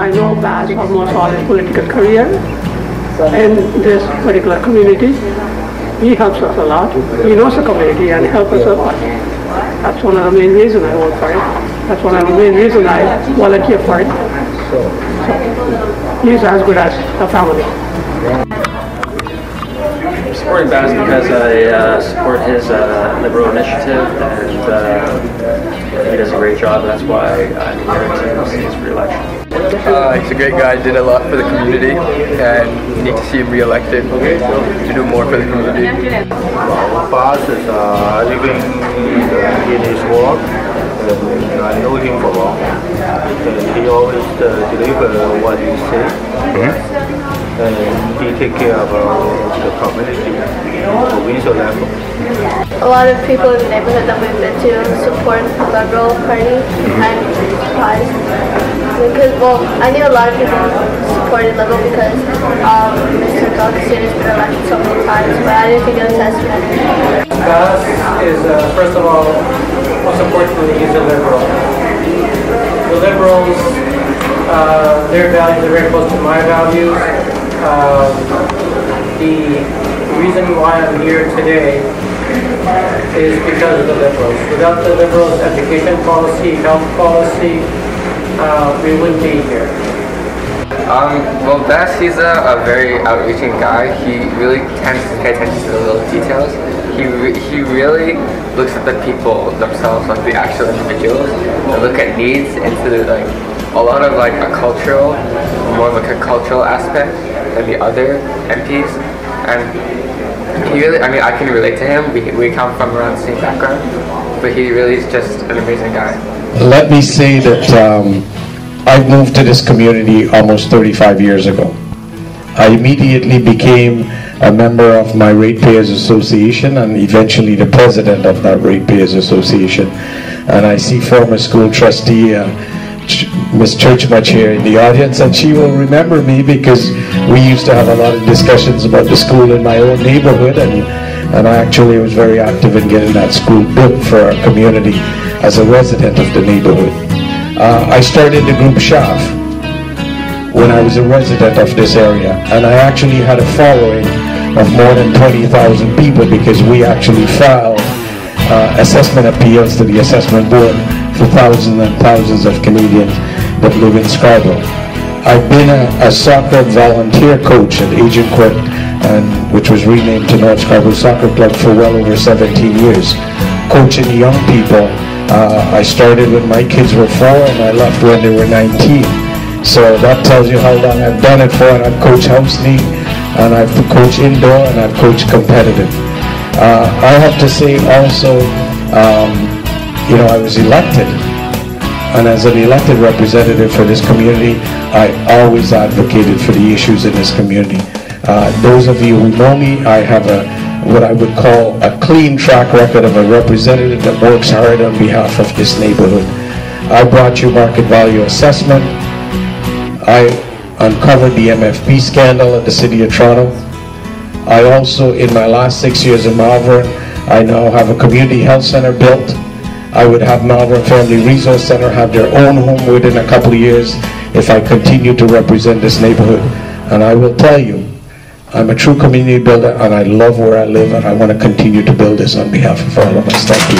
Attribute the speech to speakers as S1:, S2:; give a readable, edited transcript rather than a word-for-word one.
S1: I know Bas almost all his political career in this particular community. He helps us a lot. He knows the community and helps us a lot. That's one of the main reasons I work for it. That's one of the main reasons I volunteer for it. So he's as good as a family.
S2: I'm supporting Bas because I support his Liberal initiative, and he does a great job. That's why I'm here to see his re-election.
S3: He's a great guy, did a lot for the community, and we need to see him re-elected to do more for the community.
S4: Well, Bas is living in his work, and I know him for long, and he always deliver what he says. And he take care of the community at provincial level.
S5: A lot of people in the neighborhood that we've been to support the Liberal Party, and surprised because, well, I knew a lot of people supported Liberal because Mr. Balkissoon has been elected so many times, but I didn't think it was as many.
S6: Bas is, first of all, unfortunately, he's a Liberal. The Liberals, their values are very close to my values. The reason why I'm here today is because of the Liberals. Without the Liberals' education policy, health policy, we wouldn't be here.
S3: Well, Bas, he's a very outreaching guy. He really tends to pay attention to the little details. He really looks at the people themselves, like the actual individuals, and look at needs into like a lot of like a cultural, more of like a cultural aspect than the other MPs. And he really, I mean, I can relate to him. We come from around the same background, but he really is just an amazing guy.
S7: Let me say that I moved to this community almost 35 years ago. I immediately became a member of my Ratepayers Association and eventually the president of that Ratepayers Association. And I see former school trustee Miss Churchmuch here in the audience, and she will remember me because we used to have a lot of discussions about the school in my own neighborhood, and I actually was very active in getting that school built for our community as a resident of the neighborhood. I started the group SHAF when I was a resident of this area, and I actually had a following of more than 20,000 people because we actually filed assessment appeals to the assessment board for thousands and thousands of Canadians that live in Scarborough. I've been a soccer volunteer coach at Agincourt, which was renamed to North Scarborough Soccer Club, for well over 17 years. Coaching young people, I started when my kids were 4 and I left when they were 19. So that tells you how long I've done it for, and I've coached house league, and I've coached indoor, and I've coached competitive. I have to say also, you know, I was elected, and as an elected representative for this community, I always advocated for the issues in this community. Those of you who know me, I have what I would call a clean track record of a representative that works hard on behalf of this neighborhood. I brought you market value assessment. I uncovered the MFP scandal at the City of Toronto. I also, in my last 6 years in Malvern, I now have a community health center built. I would have Malvern Family Resource Center have their own home within a couple of years if I continue to represent this neighborhood. And I will tell you, I'm a true community builder, and I love where I live, and I want to continue to build this on behalf of all of us. Thank you.